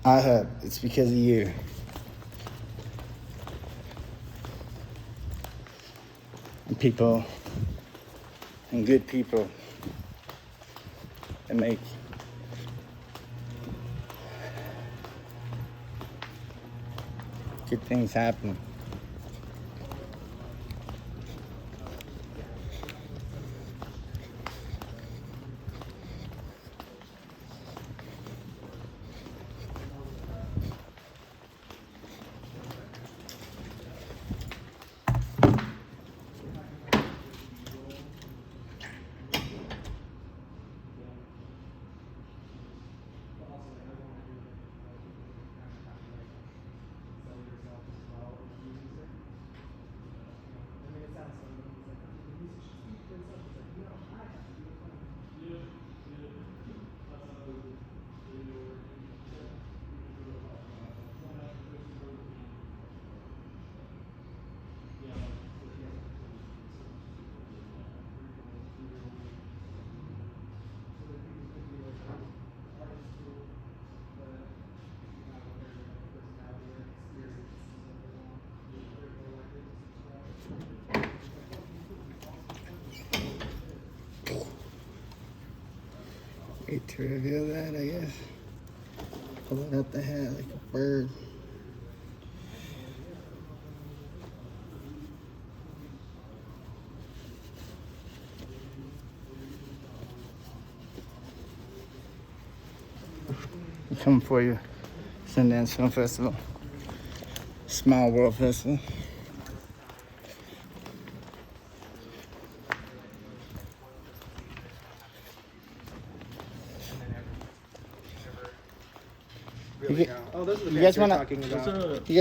I hope it's because of you. And people, and good people that make good things happen. Wait to reveal that, I guess. Pull it out the hat like a bird. I'm coming for you. Sundance Film Festival. Smile World Festival. You guys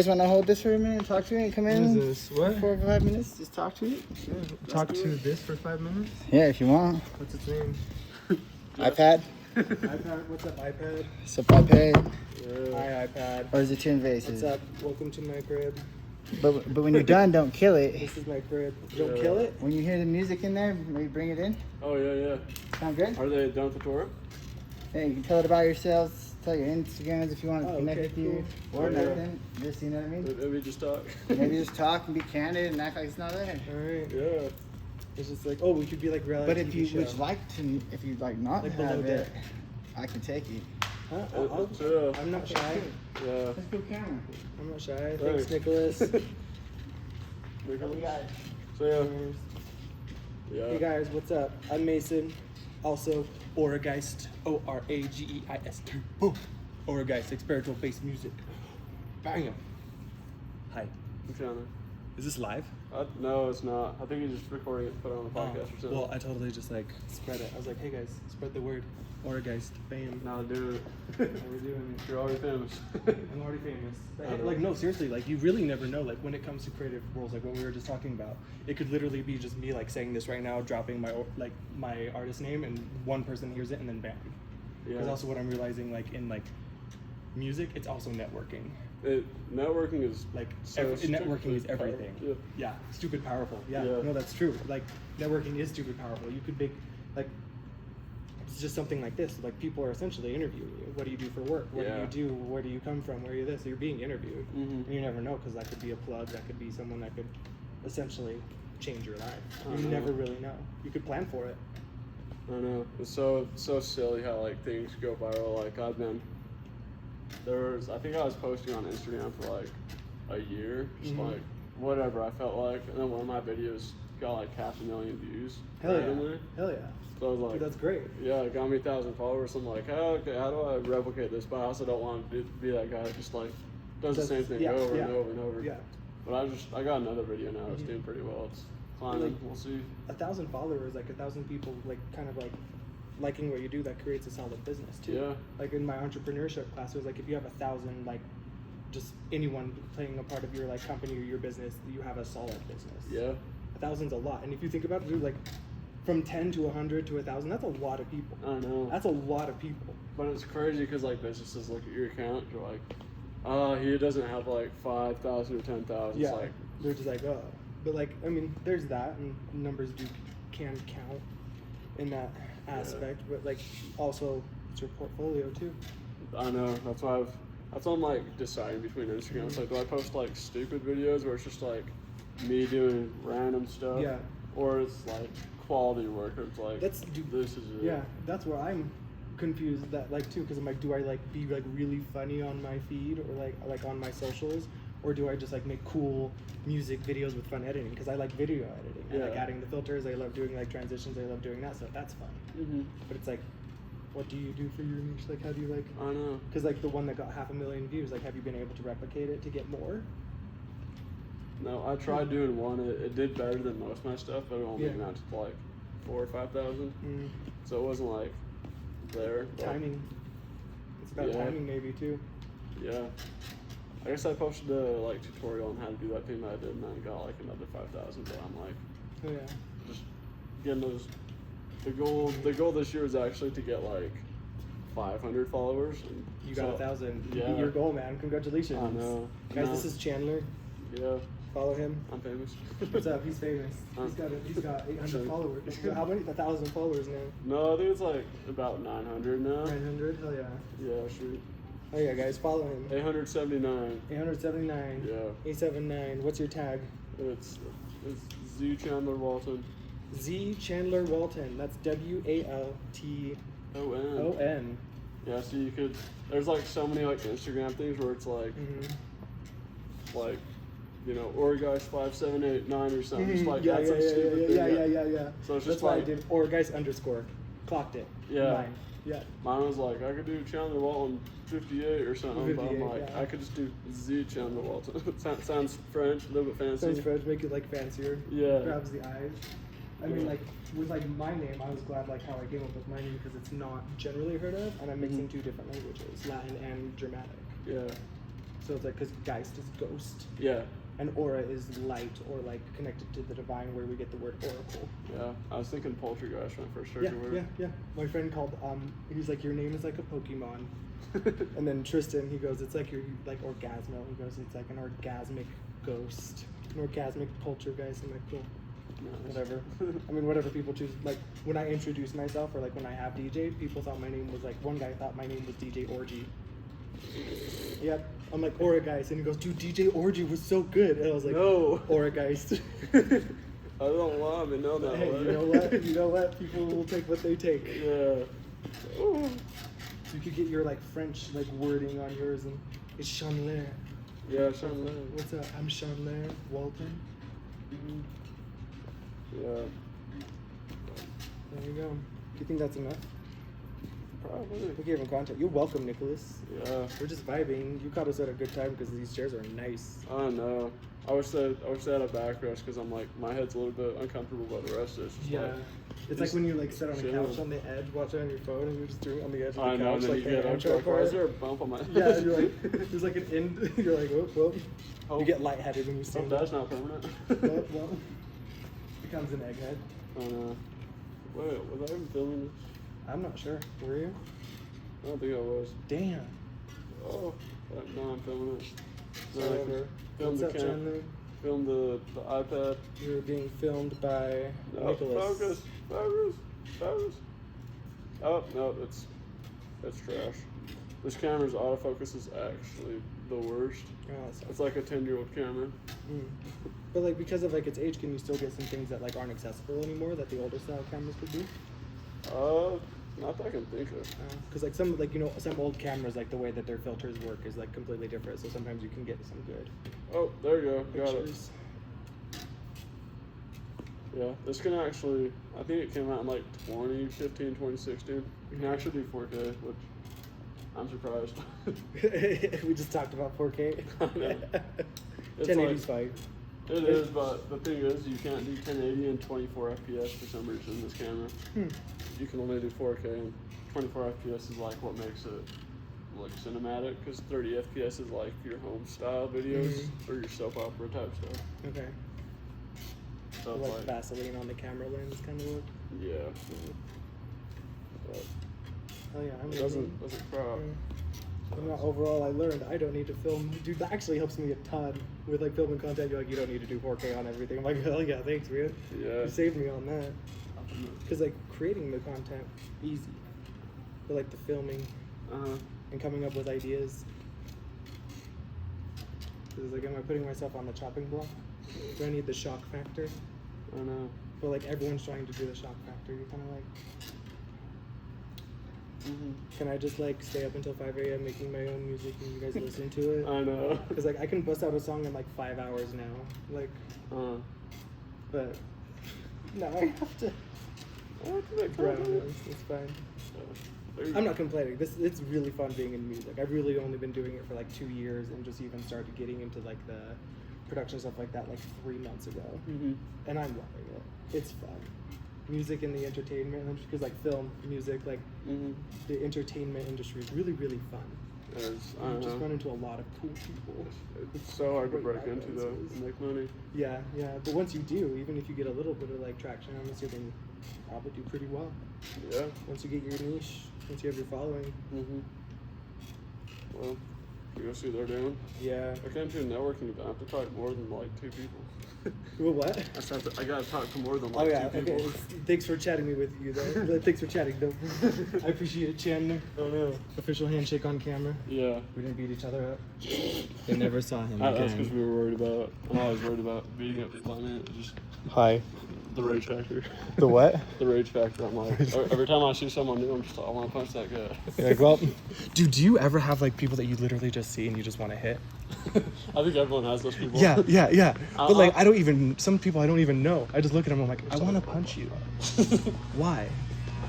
want to hold this for a minute and talk to it and come in? What is this? What? 4 or 5 minutes? Just talk to it? Yeah, talk to this for 5 minutes? Yeah, if you want. What's its name? iPad? iPad? What's up, iPad? What's up, iPad? Hi, iPad. Or is it too invasive? What's up? Welcome to my crib. But when you're done, don't kill it. This is my crib. Don't kill it? When you hear the music in there, maybe bring it in. Oh, yeah. Sound good? Are they done with the tour? Yeah, you can tell it about yourselves. Tell your Instagrams if you want to connect with you. Or nothing. Just, you know what I mean? Maybe just talk. Maybe just talk and be candid and act like it's not there. Alright. Yeah. It's just like, oh, we could be like reality. But if you TV would show. like to, if you'd like not Like have below it, deck. I can take it. Huh? I'm not shy. Yeah. Let's go camera. I'm not shy. Thanks, Nicholas. So, yeah. Hey guys, what's up? I'm Mason. Also, Orageist. Orageist. Boom. Orageist, experimental-based music. Bang. Hi. I'm trying Is this live? to. No, it's not. I think he's just recording it to put it on the podcast or something. Well, I totally just like spread it. I was like, hey guys, spread the word. Orageist. Bam. No, dude. How we doing? You're already famous. I'm already famous. Like, no, seriously, like, you really never know, like, when it comes to creative roles, like what we were just talking about, it could literally be just me, like, saying this right now, dropping my artist name, and one person hears it, and then bam. Because also what I'm realizing, like, in, like, music, it's also networking. Networking is Like, so networking is everything. Powerful. Yeah, stupid powerful. Yeah, Yeah. no, that's true. Like, networking is stupid powerful. You could make, like, it's just something like this. Like, people are essentially interviewing you. What do you do for work? What do you do? Where do you come from? Where are you this? So you're being interviewed. Mhm. And you never know, because that could be a plug. That could be someone that could essentially change your life. You never really know. You could plan for it. I know. It's so silly how like things go viral. Like I think I was posting on Instagram for like a year, just like whatever I felt like, and then one of my videos got like 500,000 views. Hell yeah. randomly. Hell yeah. So I was like, Dude, that's great. yeah, it got me 1,000 followers. I'm like, oh, okay, how do I replicate this? But I also don't want to be that guy that just like does the same thing over and over and over. Yeah. But I got another video now. It's doing pretty well. It's climbing. Like, we'll see. 1,000 followers, like 1,000 people, like kind of like liking what you do, that creates a solid business too. Yeah. Like in my entrepreneurship class, it was like if you have 1,000, like just anyone playing a part of your like company or your business, you have a solid business. Yeah. 1,000's a lot, and if you think about it, dude, like from 10 to 100 to 1,000, that's a lot of people. I know. That's a lot of people. But it's crazy because like businesses look at your account, you're like, he doesn't have like 5,000 or 10,000. Yeah. It's like, They're just like, oh. But like, I mean, there's that, and numbers can count in that aspect. But like, also it's your portfolio too. I know. That's why That's what I'm like deciding between Instagram. It's like, do I post like stupid videos where it's just like me doing random stuff? Yeah. Or it's like quality work, or it's like, this is it. Yeah, that's where I'm confused that like too, because I'm like, do I like be like really funny on my feed or like on my socials, or do I just like make cool music videos with fun editing? Because I like video editing. I like adding the filters. I love doing like transitions. I love doing that stuff. That's fun. Mm-hmm. But it's like, what do you do for your niche? Like, how do you like? I know. Because like the one that got 500,000 views, like, have you been able to replicate it to get more? No, I tried doing one. It did better than most of my stuff, but it only amounted to like 4,000 or 5,000. So it wasn't like there. Timing. It's about timing maybe too. Yeah. I guess I posted a like tutorial on how to do that thing that I did, and I got like another 5,000. But I'm like, just getting those. The goal this year is actually to get like 500 followers. And you got 1,000. You Yeah. beat your goal, man. Congratulations. I know. Guys, this is Chandler. Yeah. Follow him. I'm famous. What's up? He's famous. He's got 800 followers. How many? 1,000 followers now. No, I think it's like about 900 now. 900? Hell yeah. Yeah, sure. Oh yeah, guys, follow him. 879. 879. Yeah. 879. What's your tag? It's Z Chandler Walton. Z Chandler Walton. That's WALTON. O-N. Yeah, so you could. There's like so many like Instagram things where it's like, like, you know, Orgeist5789 or something. Just like that's some stupid thing. Yeah. So it's that's just why like, I did Orgeist _. Clocked it. Yeah. Mine. Yeah. Mine was like, I could do Chandler Walton 58 or something, but I'm 58, like, yeah. I could just do Z Chandler Walton. Sounds French, a little bit fancy. Sounds French, make it like fancier. Yeah. Grabs the eyes. I mean, like, with like my name, I was glad like how I came up with my name because it's not generally heard of, and I'm mixing two different languages, Latin and Germanic. Yeah. So it's like, because Geist is ghost. Yeah. And aura is light or like connected to the divine, where we get the word oracle. Yeah, I was thinking poltergeist when I first heard the word. Yeah. My friend called, he's like, your name is like a Pokemon. And then Tristan, he goes, it's like your, like Orgasmo. He goes, it's like an orgasmic ghost, an orgasmic poltergeist. I'm like, cool. Nice. Whatever. I mean, whatever people choose. Like, when I introduce myself, or like when I have DJ'd, people thought my name was like, one guy thought my name was DJ Orgy. Yep. I'm like, Aurageist. And he goes, dude, DJ Orgy was so good. And I was like, no. Aurageist. I don't want to know that. Hey, way. you know what? People will take what they take. Yeah. Ooh. So you could get your like French like wording on yours, and it's Chandler. Yeah, Chandler. What's up? I'm Chandler Walton. Yeah. There you go. Do you think that's enough? Probably. We gave him content. You're welcome, Nicholas. Yeah. We're just vibing. You caught us at a good time because these chairs are nice. I know. I wish they had a backrest because I'm like, my head's a little bit uncomfortable, but the rest is just like. It's like when you like sit on a couch on the edge, watching on your phone, and you're just doing it on the edge of the couch. I know, and then like you get up to like, why is there a bump on my head? Yeah, you're like, there's like an end. You're like, whoop. You get lightheaded when you Hope stand that's up. not permanent. Well, becomes an egghead. I know. Wait, was I even filming this? I'm not sure. Were you? I don't think I was. Damn. Oh, no, I'm filming it. Whatever. Film What's the up, camera. Chandler? Film the iPad. You're being filmed by Nicholas. Focus. Oh, no, it's trash. This camera's autofocus is actually the worst. Oh, that sucks. It's like a 10-year-old camera. But like because of like its age, can you still get some things that like aren't accessible anymore that the older style cameras could do? Not that I can think of. Because like some like some old cameras, like the way that their filters work is like completely different. So sometimes you can get some good Oh, there you go. Got it. pictures. Yeah, this can actually, I think it came out in like 2015, 2016. You can actually do 4K, which I'm surprised. We just talked about 4K. I know. It's 1080's like, fine. It is, but the thing is, you can't do 1080 and 24 FPS for some reason in this camera. You can only do 4K, and 24 FPS is like what makes it look cinematic, because 30 FPS is like your home style videos or your soap opera type stuff. Okay. So Like it's like, Vaseline on the camera lens kind of look. yeah. But Oh yeah, I'm it doesn't crop. Overall, I learned I don't need to film. Dude, that actually helps me a ton with like filming content. You're like, you don't need to do 4K on everything. I'm like, hell yeah, thanks, man. Yeah. You saved me on that. Because like creating the content, easy. But like the filming and coming up with ideas, It's like, am I putting myself on the chopping block? Do I need the shock factor? I know. But like everyone's trying to do the shock factor. You're kind of like, can I just like stay up until 5 a.m. making my own music and you guys listen to it? I know. Because like I can bust out a song in like 5 hours now. Like, but no, I have to. Bro, it's fine. I'm not complaining. It's really fun being in music. I've really only been doing it for like 2 years and just even started getting into like the production stuff like that like 3 months ago. And I'm loving it. It's fun. Music and the entertainment, because like film, music, like the entertainment industry is really, really fun. You just run into a lot of cool people. It's so hard to break into though, and make money. Yeah. But once you do, even if you get a little bit of like traction, I'm assuming you probably do pretty well. Yeah. Once you get your niche, once you have your following. Well, you go see what they're doing. Yeah. I can't do networking event. I have to talk more than like 2 people. Well, what? I gotta talk to more than like 2 people. Okay. Thanks for chatting me with you though. Thanks for chatting though. I appreciate it, Chandler. Oh no. Official handshake on camera. Yeah. We didn't beat each other up. They never saw him That's because we were worried about. I'm always worried about beating up people. I mean, just Hi. the rage factor. The what? The rage factor. I'm like, every time I see someone new, I'm just like, I want to punch that guy. You're like, well, dude, do you ever have like people that you literally just see and you just want to hit? I think everyone has those people. Yeah. But like, some people I don't even know. I just look at them, I'm like, I want to punch you. Why?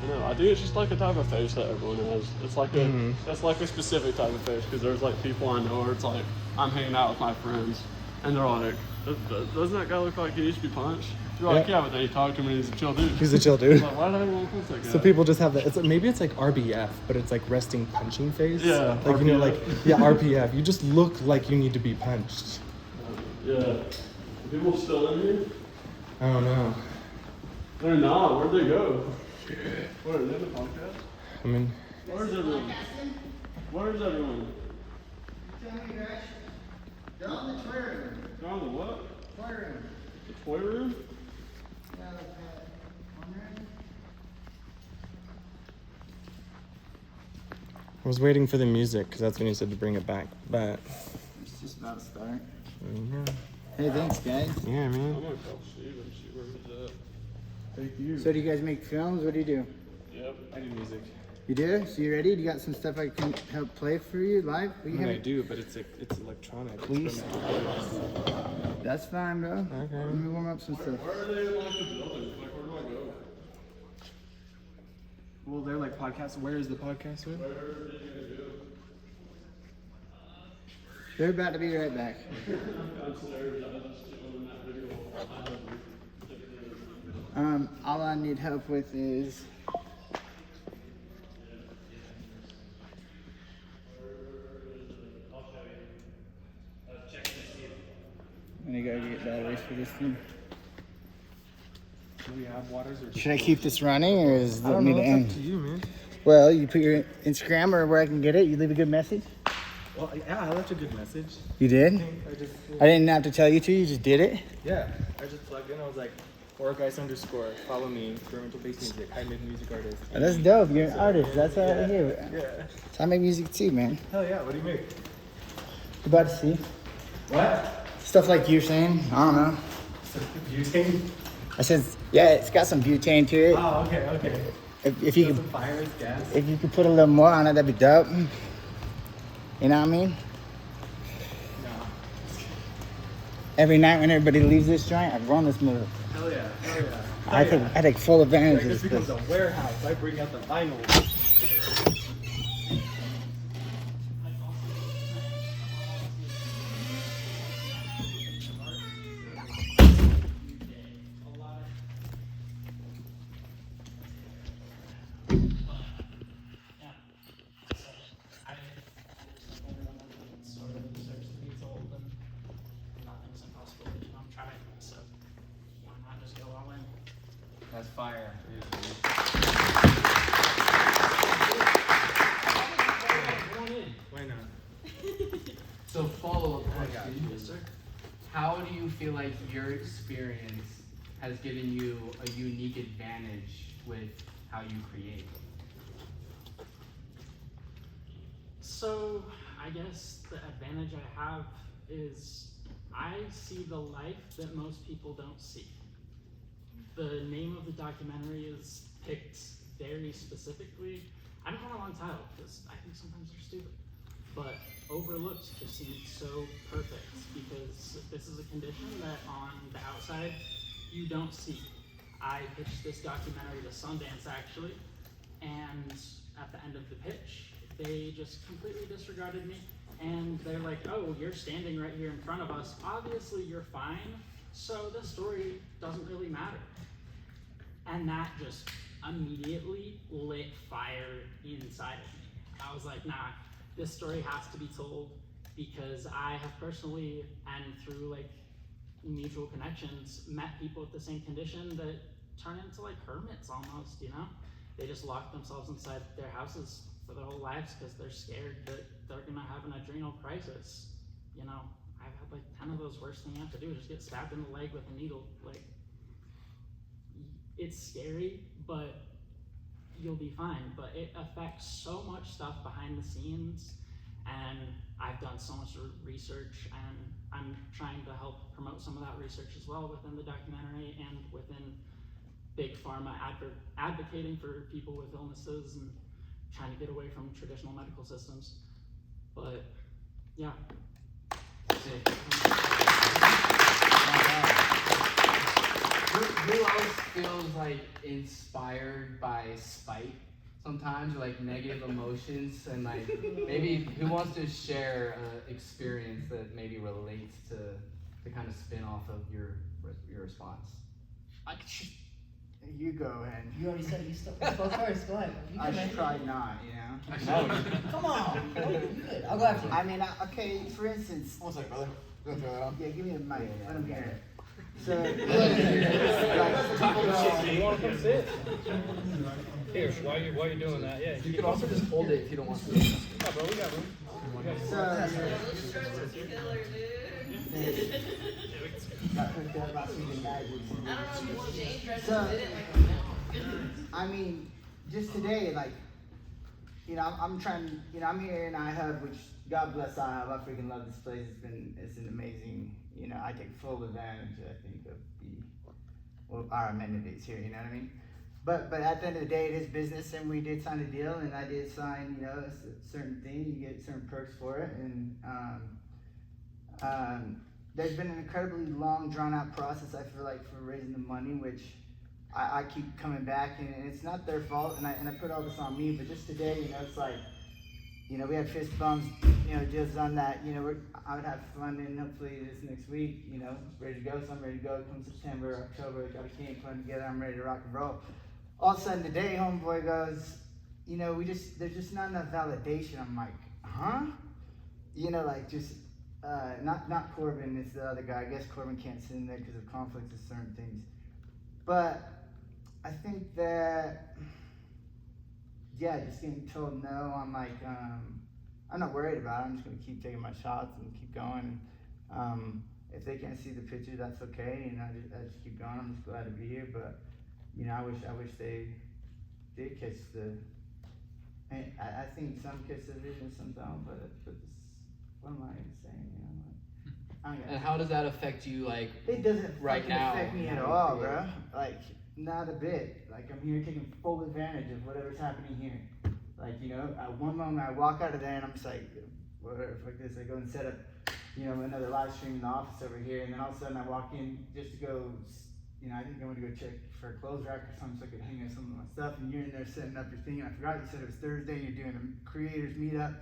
I know. I think it's just like a type of face that everyone has. It's like it's like a specific type of face because there's like people I know where it's like I'm hanging out with my friends and they're like, doesn't that guy look like he needs to be punched? You're like, yeah, but then you talk to him and he's a chill dude. He's a chill dude. Like, why did I want to punch that guy? So people just have that. Maybe it's like RBF, but it's like resting punching face. Yeah. Like RPF. you know, like RPF. You just look like you need to be punched. Yeah. Are people still in here? I don't know. They're not. Where'd they go? What, are they in the podcast? I mean, Where's everyone? Where's everyone? They're on the toy room. They're on the what? Toy room. The toy room? Yeah, like one room. I was waiting for the music because that's when you said to bring it back, but. It's just about to start. Yeah. Hey, thanks, guys. Yeah, I'm man. gonna call Steve and see where he's at. Thank you. So do you guys make films? What do you do? Yep. I do music. You do? So you ready? Do you got some stuff I can help play for you live? I mean, I do, but it's electronic. Please. That's fine, bro. Okay. Let me warm up some stuff. Where are they in like the building? Like, where do I go? Well, they're like podcasts. Where is the podcast with? Where are they gonna go? They're about to be right back. Downstairs. I was just chilling that video. All I need help with is I'm gonna go get batteries for this thing. Do we have waters or? Should I keep this running or is I it don't need know. to It's end? up to you, man. Well, you put your Instagram or where I can get it. You leave a good message. Well, yeah, I left a good message. You did? I just. I didn't have to tell you to. You just did it. Yeah, I just plugged in. I was like, _, follow me, experimental bass music, high mid music artist. Oh, that's dope. You're an artist. That's what I hear. Yeah. So I make music too, man. Hell yeah. What do you make? You're about to see. What? Stuff like you're saying. I don't know. Butane? I said, yeah, it's got some butane to it. Oh, okay. If you could, Some fire is gas. if you could put a little more on it, that'd be dope. You know what I mean? No. Every night when everybody leaves this joint, I run this move. Hell yeah. I take full advantage Like, of this this becomes place. a warehouse. I bring out the vinyl. That's fire. Why not? So follow-up question. How do you feel like your experience has given you a unique advantage with how you create? So I guess the advantage I have is I see the life that most people don't see. The name of the documentary is picked very specifically. I don't want a long title because I think sometimes they're stupid, but overlooked just seems so perfect because this is a condition that on the outside you don't see. I pitched this documentary to Sundance actually, and at the end of the pitch, they just completely disregarded me. And they're like, oh, you're standing right here in front of us. Obviously you're fine, so the story doesn't really matter. And that just immediately lit fire inside of me. I was like, nah, this story has to be told because I have personally, and through like mutual connections, met people with the same condition that turn into like hermits almost, you know? They just lock themselves inside their houses for their whole lives because they're scared that they're gonna have an adrenal crisis. You know, I've had like 10 of those. Worst thing you have to do is just get stabbed in the leg with a needle. Like, it's scary, but you'll be fine. But it affects so much stuff behind the scenes, and I've done so much research, and I'm trying to help promote some of that research as well within the documentary and within big pharma advocating for people with illnesses and trying to get away from traditional medical systems. But yeah. Who else feels like inspired by spite sometimes, or like negative emotions, and like maybe who wants to share an experience that maybe relates to kind of spin off of your response? You go ahead. You already said you spoke first. Go ahead. I should try not, you know? Come on. You good. I'll go after you. I mean, okay, for instance. One second, brother. Go throw that on. Yeah, give me a mic. Let him hear it. So, You want to come sit? Here, while you're doing that, yeah. You can also just hold it if you don't want to. Yeah, bro, we got room. Got hooked up about seeing maggots. I don't know if you want to change dresses, So, they didn't like them now. I mean, just today, like, you know, I'm trying, you know, I'm here in iHub, which God bless iHub. I freaking love this place. It's an amazing, you know, I take full advantage, I think, of our amenities here, you know what I mean? But at the end of the day, it is business, and we did sign a deal, and I did sign, you know, a certain thing. You get certain perks for it, and there's been an incredibly long, drawn-out process, I feel like, for raising the money, which I keep coming back, and it's not their fault, and I put all this on me, but just today, you know, it's like, you know, we had fist bumps, you know, just on that, you know, I would have fun, and hopefully this next week, you know, ready to go, so I'm ready to go. Come September, October, got a game plan together, I'm ready to rock and roll. All of a sudden today, homeboy goes, you know, there's just not enough validation. I'm like, huh? You know, like just, not Corbin, it's the other guy. I guess Corbin can't sit in there because of conflicts of certain things. But I think that, yeah, just getting told no, I'm like, I'm not worried about it. I'm just gonna keep taking my shots and keep going. If they can't see the picture, that's okay. You know, I just keep going. I'm just glad to be here. But you know, I wish they did catch the. And I think some catch the vision, some don't. But what am I saying? You know, like, And how does that affect you, like, it doesn't right now? affect me at all, bro. Like, not a bit. Like, I'm here taking full advantage of whatever's happening here. Like, you know, at one moment I walk out of there and I'm just like, whatever, fuck this. I go and set up, you know, another live stream in the office over here, and then all of a sudden I walk in just to go, you know, I think I went to go check for a clothes rack or something so I could hang up some of my stuff, and you're in there setting up your thing, and I forgot you said it was Thursday, you're doing a creators meetup.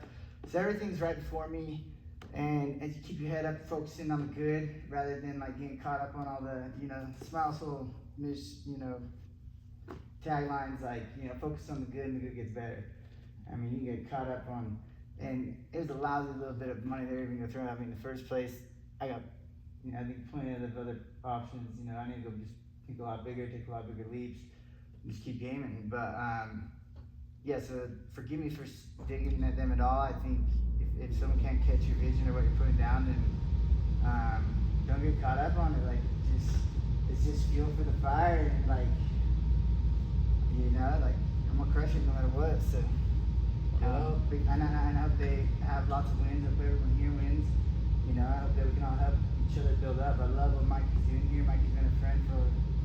So everything's right before me, and as you keep your head up, focusing on the good, rather than like getting caught up on all the, you know, smile soul, you know, taglines like, you know, focus on the good and the good gets better. I mean, you get caught up on, and it was a lousy little bit of money they were even gonna throw at me in the first place. I got, you know, I think plenty of other options. You know, I need to go just think a lot bigger, take a lot bigger leaps, and just keep gaming. But yeah, so forgive me for digging at them at all. I think if someone can't catch your vision or what you're putting down, then don't get caught up on it. Like, it's just fuel for the fire, and like, you know, like, I'm gonna crush it no matter what. So and I hope they have lots of wins. I hope everyone here wins. You know, I hope that we can all help each other build up. I love what Mike is doing here. Mike has been a friend for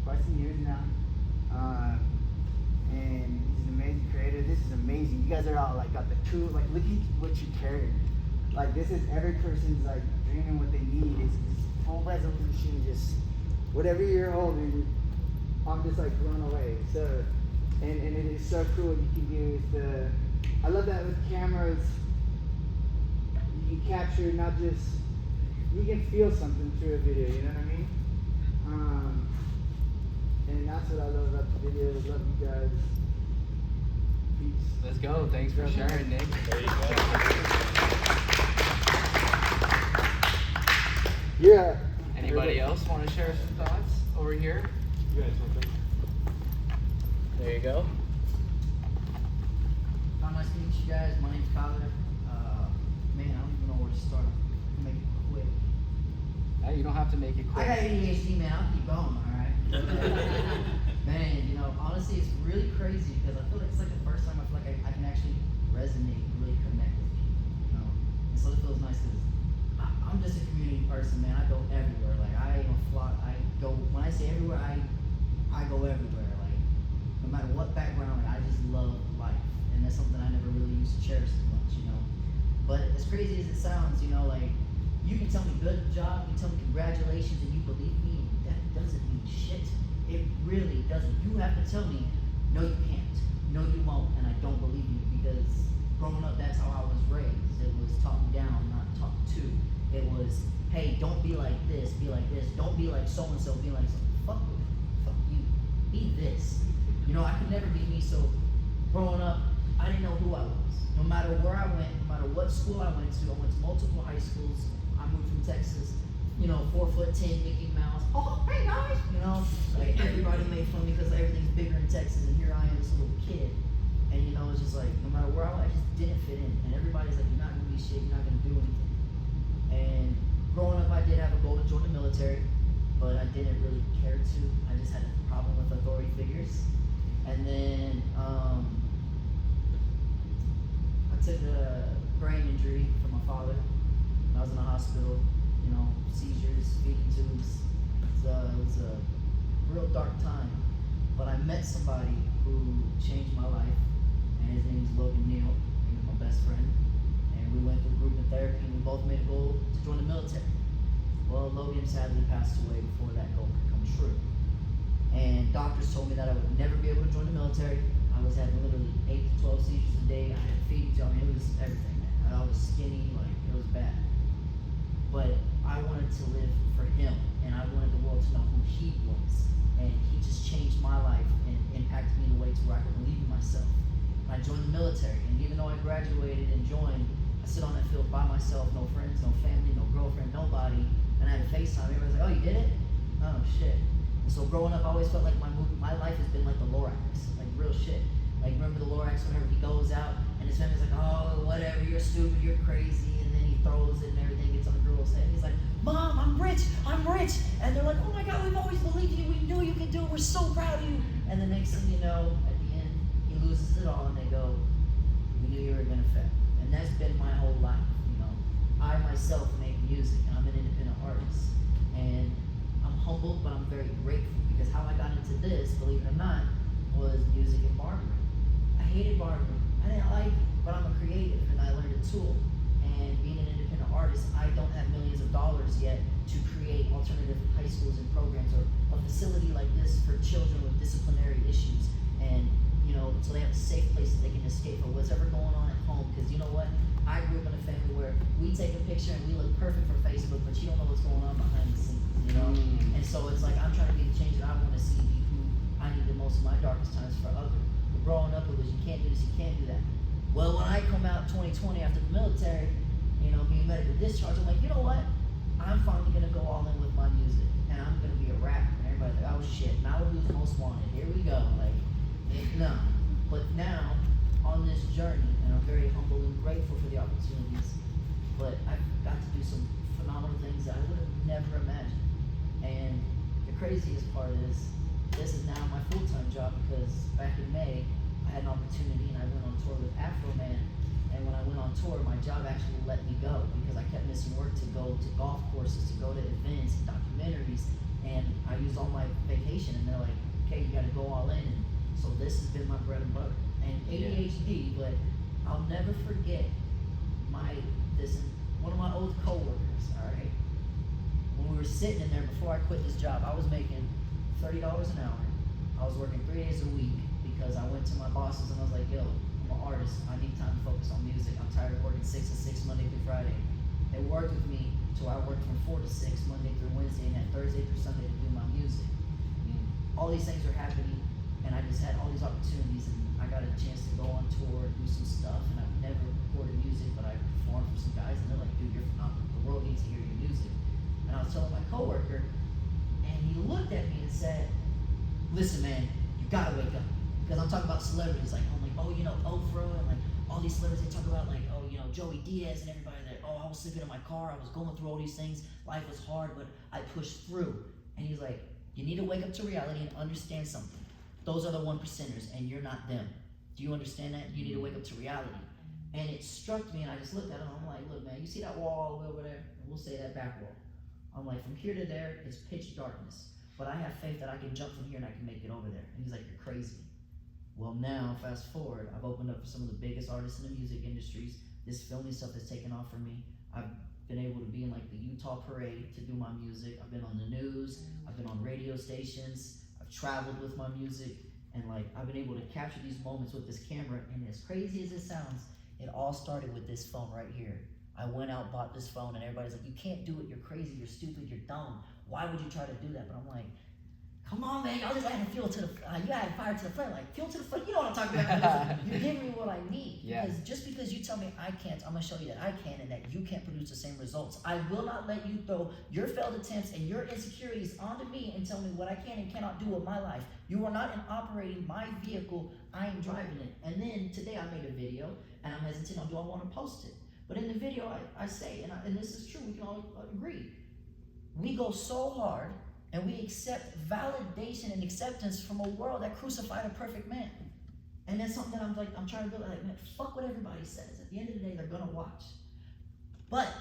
quite some years now. And he's an amazing creator. This is amazing. You guys are all like got the tools. Like, look at what you carry. Like, this is every person's like dreaming what they need. It's full resolution, just whatever you're holding. I'm just like blown away. So, and it is so cool what you can do with the. I love that with cameras. You can capture not just. You can feel something through a video. You know what I mean? And that's what I love about the videos. Love you guys. Peace. Let's go. Thanks for sharing, Nick. There you go. Yeah. Anybody else want to share some thoughts over here? You guys want to? There you go. Nice to meet you guys. My name's Kyler. Man, I don't even know where to start. I'll make it quick. You don't have to make it I got quick. ADHD, man. I'll keep going, alright? Man, you know, honestly, it's really crazy because I feel like it's like the first time I feel like I can actually resonate and really connect with people, you know? And so it feels nice because I'm just a community person, man. I go everywhere. Like, I ain't a flock. I go, when I say everywhere, I go everywhere. Like, no matter what background, I just love life. And that's something I never really used to cherish as much, you know? But as crazy as it sounds, you know, like, you can tell me good job, you can tell me congratulations, and you believe me, that doesn't mean shit. It really doesn't. You have to tell me, no you can't, no you won't, and I don't believe you, because growing up, that's how I was raised. It was talk down, not talk to. It was, hey, don't be like this, be like this. Don't be like so-and-so, be like so. Fuck you, be this. You know, I could never be me, so growing up, I didn't know who I was. No matter where I went, no matter what school I went to multiple high schools. I moved from Texas, you know, 4'10", Mickey Mouse. Oh, hey guys, you know, like everybody made fun of me because everything's bigger in Texas, and here I am, this little kid. And you know, it's just like no matter where I went, I just didn't fit in. And everybody's like, you're not gonna be shit, you're not gonna do anything. And growing up, I did have a goal to join the military, but I didn't really care to. I just had a problem with authority figures. And then I took a brain injury from my father. I was in the hospital, you know, seizures, feeding tubes. It was a real dark time. But I met somebody who changed my life, and his name is Logan Neal. He was my best friend. And we went through group and therapy, and we both made a goal to join the military. Well, Logan sadly passed away before that goal could come true. And doctors told me that I would never be able to join the military. I was having literally 8 to 12 seizures a day. I had feeding tubes. I mean, it was everything, man. I was skinny, like, it was bad. But I wanted to live for him, and I wanted the world to know who he was. And he just changed my life and impacted me in a way to where I could believe in myself. And I joined the military, and even though I graduated and joined, I sit on that field by myself, no friends, no family, no girlfriend, nobody. And I had a FaceTime. Everybody's like, oh, you did it? Oh, shit. And so growing up, I always felt like my life has been like the Lorax, like real shit. Like, remember the Lorax whenever he goes out, and his family's like, oh, whatever, you're stupid, you're crazy, and then he throws it and everything gets on the girl's head. He's like, Mom, I'm rich. And they're like, oh my God, we've always believed in you, we knew you could do it, we're so proud of you. And the next thing you know, at the end, he loses it all, and they go, we knew you were gonna fail. And that's been my whole life, you know. I myself make music, and I'm an independent artist. And I'm humbled, but I'm very grateful, because how I got into this, believe it or not, was music and barbering. I hated barbering. I didn't like it, but I'm a creative, and I learned a tool. And being an independent artist, I don't have millions of dollars yet to create alternative high schools and programs, or a facility like this for children with disciplinary issues. And, you know, so they have safe places they can escape from what's ever going on at home. Because you know what? I grew up in a family where we take a picture and we look perfect for Facebook, but you don't know what's going on behind the scenes, you know? And so it's like, I'm trying to be the change that I want to see, be who I need the most in my darkest times for others. But growing up, it was, you can't do this, you can't do that. Well, when I come out 2020 after the military, you know, being medical discharge, I'm like, you know what? I'm finally gonna go all in with my music, and I'm gonna be a rapper. And everybody's like, oh shit, Malibu's Most Wanted. Here we go. Like, no. But now, on this journey, and I'm very humble and grateful for the opportunities, but I've got to do some phenomenal things that I would have never imagined. And the craziest part is, this is now my full-time job, because back in May, I had an opportunity and I went on tour with Afro Man. And when I went on tour, my job actually let me go because I kept missing work to go to golf courses, to go to events, documentaries, and I use all my vacation, and they're like, okay, you gotta go all in. And so this has been my bread and butter. And ADHD, but I'll never forget one of my old coworkers, all right? When we were sitting in there before I quit this job, I was making $30 an hour. I was working 3 days a week because I went to my bosses and I was like, yo, I'm an artist. I need time to focus on music. I'm tired of working 6 to 6 Monday through Friday. They worked with me till I worked from 4 to 6 Monday through Wednesday and then Thursday through Sunday to do my music. All these things are happening and I just had all these opportunities and I got a chance to go on tour and do some stuff, and I've never recorded music, but I performed for some guys and they're like, dude, you're phenomenal. The world needs to hear your music. And I was telling my coworker, and he looked at me and said, listen, man, you gotta wake up. Because I'm talking about celebrities, like, I'm like, oh, you know, Oprah, and like all these celebrities, they talk about like, oh, you know, Joey Diaz and everybody that, oh, I was sleeping in my car, I was going through all these things, life was hard, but I pushed through. And he's like, you need to wake up to reality and understand something. Those are the 1%ers, and you're not them. Do you understand that? You need to wake up to reality. And it struck me, and I just looked at him, I'm like, look, man, you see that wall all the way over there? And we'll say that back wall. I'm like, from here to there, it's pitch darkness. But I have faith that I can jump from here and I can make it over there. And he's like, you're crazy. Well, now, fast forward, I've opened up for some of the biggest artists in the music industries. This filming stuff has taken off for me. I've been able to be in like the Utah parade to do my music. I've been on the news. I've been on radio stations. I've traveled with my music. And like, I've been able to capture these moments with this camera. And as crazy as it sounds, it all started with this phone right here. I went out, bought this phone, and everybody's like, you can't do it, you're crazy, you're stupid, you're dumb. Why would you try to do that? But I'm like, come on, man, y'all just adding fuel to the, you added fire to the flame. Like, fuel to the flame, you know what I'm talking about. You're giving me what I need. Yeah. Because just because you tell me I can't, I'm gonna show you that I can and that you can't produce the same results. I will not let you throw your failed attempts and your insecurities onto me and tell me what I can and cannot do with my life. You are not operating my vehicle, I am driving it. And then today I made a video and I'm hesitant on do I want to post it. But in the video I say, and this is true, we can all agree, we go so hard and we accept validation and acceptance from a world that crucified a perfect man. And that's something that I'm trying to build, like, man, fuck what everybody says. At the end of the day, they're gonna watch. But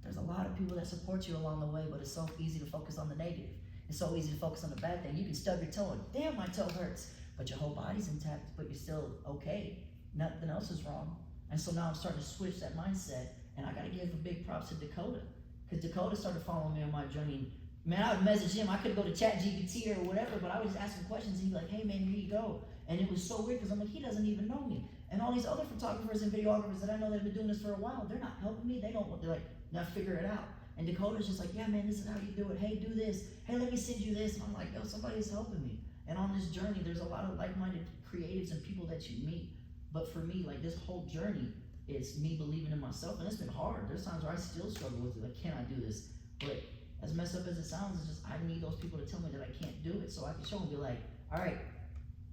there's a lot of people that support you along the way, but it's so easy to focus on the negative. It's so easy to focus on the bad thing. You can stub your toe and, damn, my toe hurts. But your whole body's intact, but you're still okay. Nothing else is wrong. And so now I'm starting to switch that mindset, and I gotta give a big props to Dakota. Because Dakota started following me on my journey. Man, I would message him, I could go to ChatGPT or whatever, but I would just ask him questions, and he'd be like, hey man, here you go. And it was so weird, because I'm like, he doesn't even know me. And all these other photographers and videographers that I know that have been doing this for a while, they're not helping me, they're like, now figure it out. And Dakota's just like, yeah man, this is how you do it, hey, do this, hey, let me send you this. And I'm like, yo, somebody's helping me. And on this journey, there's a lot of like-minded creatives and people that you meet. But for me, like, this whole journey is me believing in myself, and it's been hard. There's times where I still struggle with it, like, can I do this? But as messed up as it sounds, it's just, I need those people to tell me that I can't do it, so I can show them, be like, all right,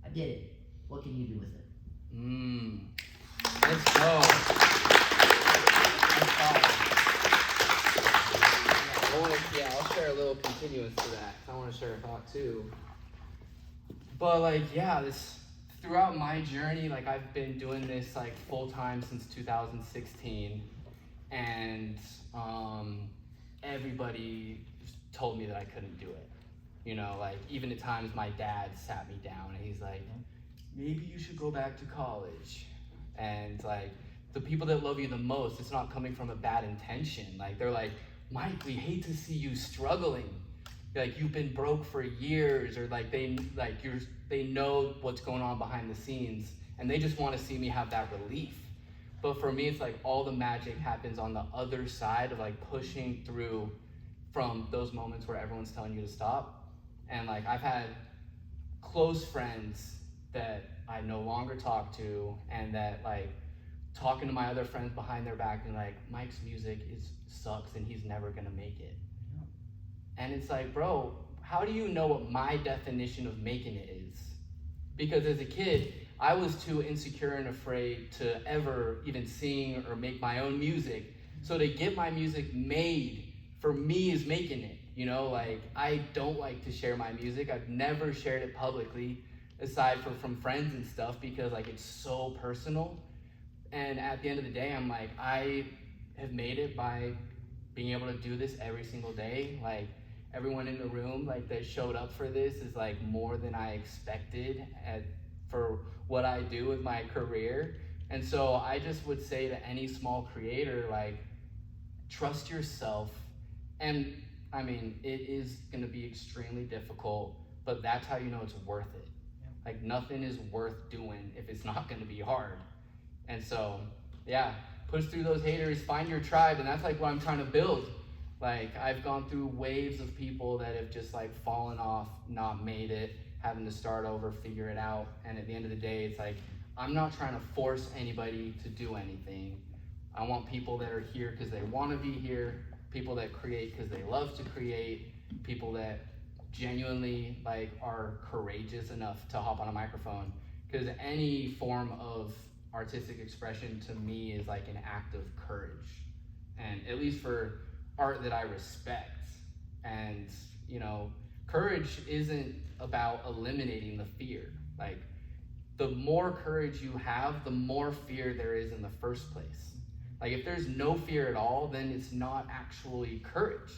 I did it. What can you do with it? Let's go. I'll share a little continuance to that. I want to share a thought too. But like, yeah, throughout my journey, like I've been doing this like full time since 2016, and everybody told me that I couldn't do it. You know, like even at times my dad sat me down and he's like, maybe you should go back to college. And like the people that love you the most, it's not coming from a bad intention. Like they're like, Mike, we hate to see you struggling. Like you've been broke for years, or like they know what's going on behind the scenes, and they just want to see me have that relief. But for me, it's like all the magic happens on the other side of like pushing through from those moments where everyone's telling you to stop. And like I've had close friends that I no longer talk to, and that like talking to my other friends behind their back and like, Mike's music sucks and he's never gonna make it. And it's like, bro, how do you know what my definition of making it is? Because as a kid, I was too insecure and afraid to ever even sing or make my own music. So to get my music made, for me, is making it. You know, like I don't like to share my music. I've never shared it publicly, aside from friends and stuff, because like it's so personal. And at the end of the day, I'm like, I have made it by being able to do this every single day, like everyone in the room like that showed up for this is like more than I expected for what I do with my career. And so I just would say to any small creator, like, trust yourself. And I mean, it is gonna be extremely difficult, but that's how you know it's worth it. Like, nothing is worth doing if it's not gonna be hard. And so, yeah, push through those haters, find your tribe, and that's like what I'm trying to build. Like, I've gone through waves of people that have just like fallen off, not made it, having to start over, figure it out. And at the end of the day, it's like, I'm not trying to force anybody to do anything. I want people that are here because they want to be here, people that create because they love to create, people that genuinely like are courageous enough to hop on a microphone. Because any form of artistic expression to me is like an act of courage, and at least for art that I respect. And you know, courage isn't about eliminating the fear. Like, the more courage you have, the more fear there is in the first place. Like, if there's no fear at all, then it's not actually courage.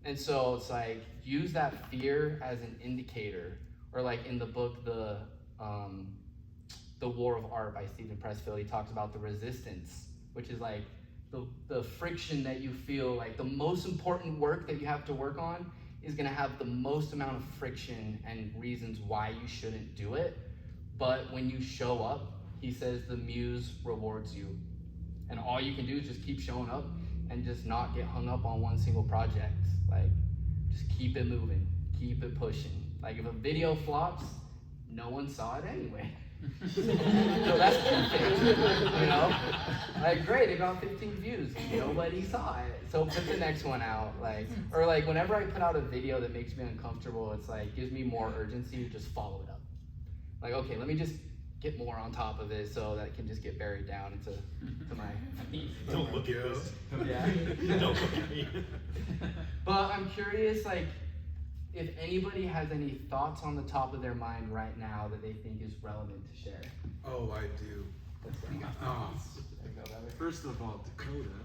And so it's like, use that fear as an indicator. Or like in the book, The War of Art by Stephen Pressfield, he talks about the resistance, which is like the friction that you feel. Like, the most important work that you have to work on is gonna have the most amount of friction and reasons why you shouldn't do it. But when you show up, he says the muse rewards you. And all you can do is just keep showing up and just not get hung up on one single project. Like, just keep it moving, keep it pushing. Like, if a video flops, no one saw it anyway. So that's perfect, you know? Like, great, it got 15 views, nobody saw it. So put the next one out. Like, or like whenever I put out a video that makes me uncomfortable, it's like, gives me more urgency to just follow it up. Like, okay, let me just get more on top of it so that it can just get buried down into my Don't look at us. Yeah. Don't look at me. But I'm curious, like, if anybody has any thoughts on the top of their mind right now that they think is relevant to share. Oh, I do. First of all, Dakota,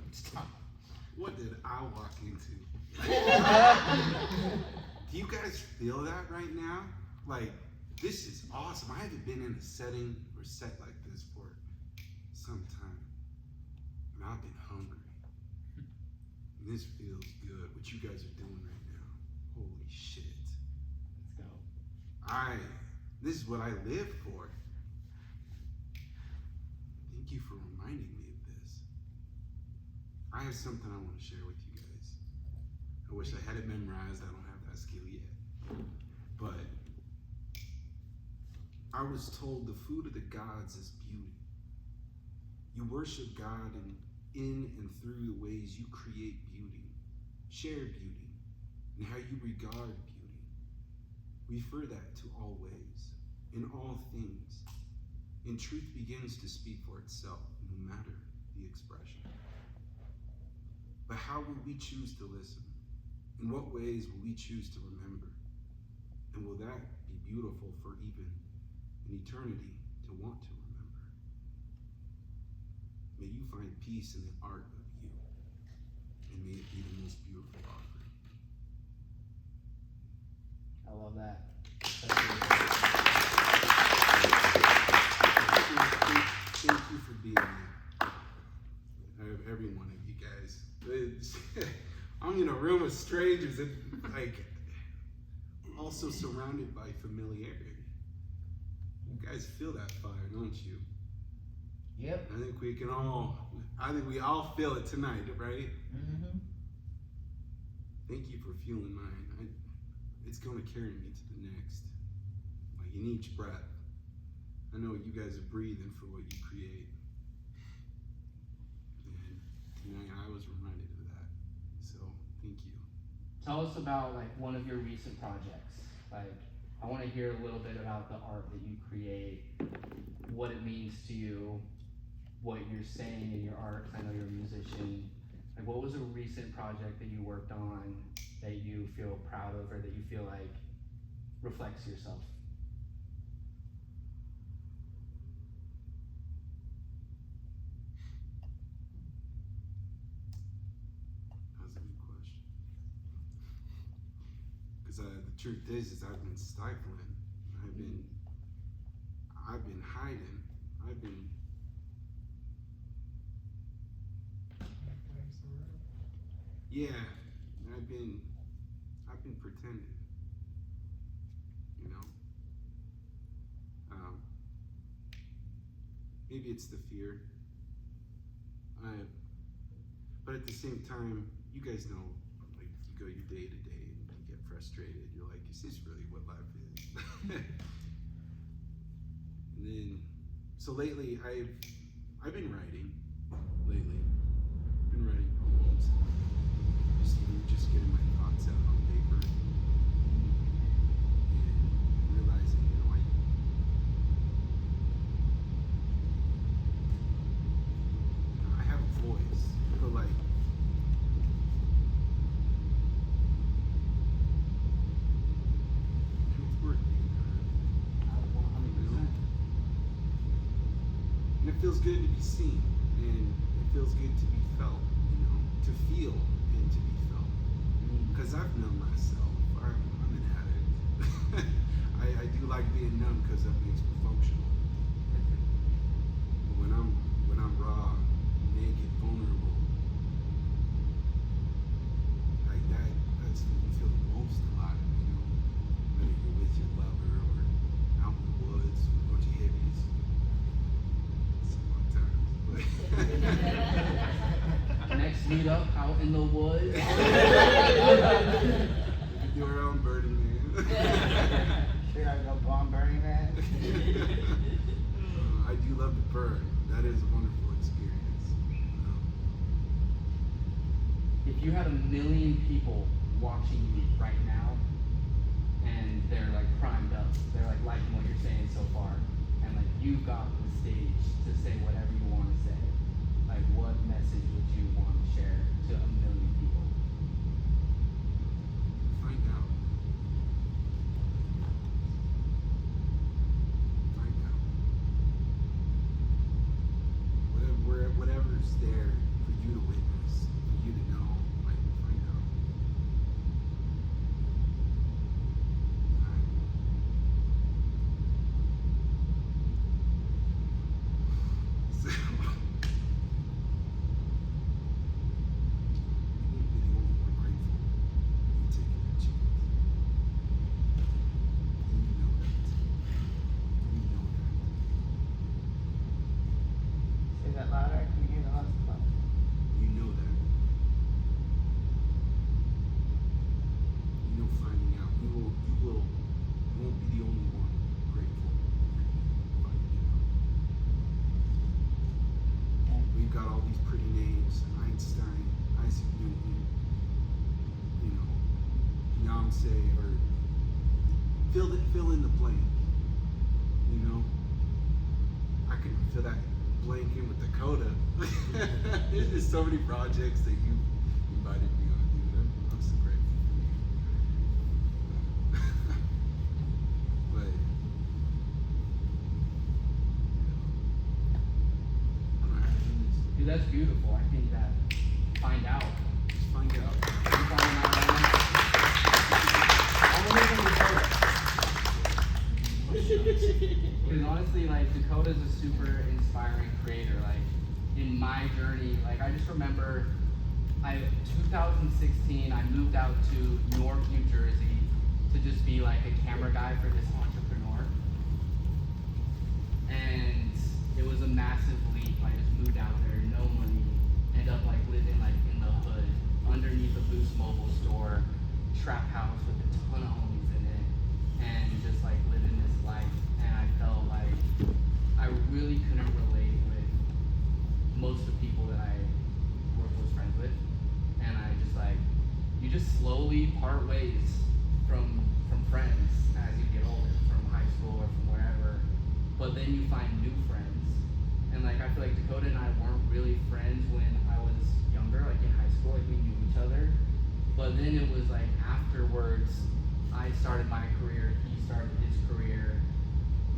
what did I walk into? Do you guys feel that right now? Like, this is awesome. I haven't been in a setting or set like this for some time. And I've been hungry. And this feels good, what you guys are doing right now. Holy shit. Let's go. This is what I live for. Thank you for reminding me of this. I have something I want to share with you guys. I wish I had it memorized. I don't have that skill yet. But I was told the food of the gods is beauty. You worship God in and through the ways you create beauty, share beauty, and how you regard beauty. Refer that to all ways, in all things. And truth begins to speak for itself, no matter the expression. But how will we choose to listen? In what ways will we choose to remember? And will that be beautiful for even an eternity to want to remember? May you find peace in the art of you, and may it be the most beautiful offering. I love that. Thank you for being here. Every one of you guys. I'm in a room of strangers and like also surrounded by familiarity. You guys feel that fire, don't you? Yep. I think we all feel it tonight, right? Mm-hmm. Thank you for feeling mine. It's gonna carry me to the next. Like, in each breath, I know you guys are breathing for what you create. And tonight I was reminded of that. So, thank you. Tell us about like one of your recent projects. Like, I want to hear a little bit about the art that you create, what it means to you, what you're saying in your art. I know you're a musician. Like, what was a recent project that you worked on that you feel proud of, or that you feel like reflects yourself? I was Because the truth is I've been stifling. I've been hiding. Yeah, I've been pretending. You know. Maybe it's the fear. But at the same time, you guys know, like, you go your day to day and you get frustrated. You're like, is this really what life is? And then, so lately, I've been writing. Been writing poems. Just getting my thoughts out on paper. And realizing, you know, I have a voice, but like, it's worth being heard. 100%. And it feels good to be seen, and it feels good to be felt, you know, to feel and to be felt. Because I've known myself. I'm an addict. I do like being numb because that makes me functional. But when I'm raw, naked, vulnerable, like that's when you feel the most alive, you know. Whether you're with your lover or out in the woods with a bunch of hippies. Sometimes. Next meetup out in the woods. Do our own Burning Man. Should I go bomb Burning Man? I do love to burn. That is a wonderful experience. If you had 1 million people watching you right now, and they're like primed up, they're like liking what you're saying so far, and like you've got the stage to say whatever you want to say, like what message would you want to share to 1 million people? Find out. Whatever's there for you to witness, for you to know, like, find out. So, you won't be the only one grateful for you taking a chance. And you know that. Say that louder. I can hear the last part. You know that. You know, finding out. You won't be the only one grateful for you finding out. We've got all these pretty names: Einstein, Isaac Newton, you know, Beyonce, or fill in the blank. You know, I could fill that blank in with Dakota. There's so many projects that you invited me on, dude. I'm so grateful for you. But, I don't know, Dude, that's beautiful. I think that find out. just find out. You find out right now. I want to know Dakota. Because honestly, like, Dakota's a super inspiring creator. Like, in my journey, like, I just remember 2016, I moved out to Newark, New Jersey to just be like a camera guy for this entrepreneur. And it was a massive leap. I just moved out there, no money, end up like living like in the hood, underneath a Boost Mobile store, trap house with a ton of homies in it, and just like living this life. And I felt like I really couldn't relate with most of the people that I was friends with. And I just like, you just slowly part ways from friends as you get older, from high school or from wherever. But then you find new friends. And like, I feel like Dakota and I weren't really friends when I was younger, like in high school, like we knew each other. But then it was like afterwards, I started my career, he started his career,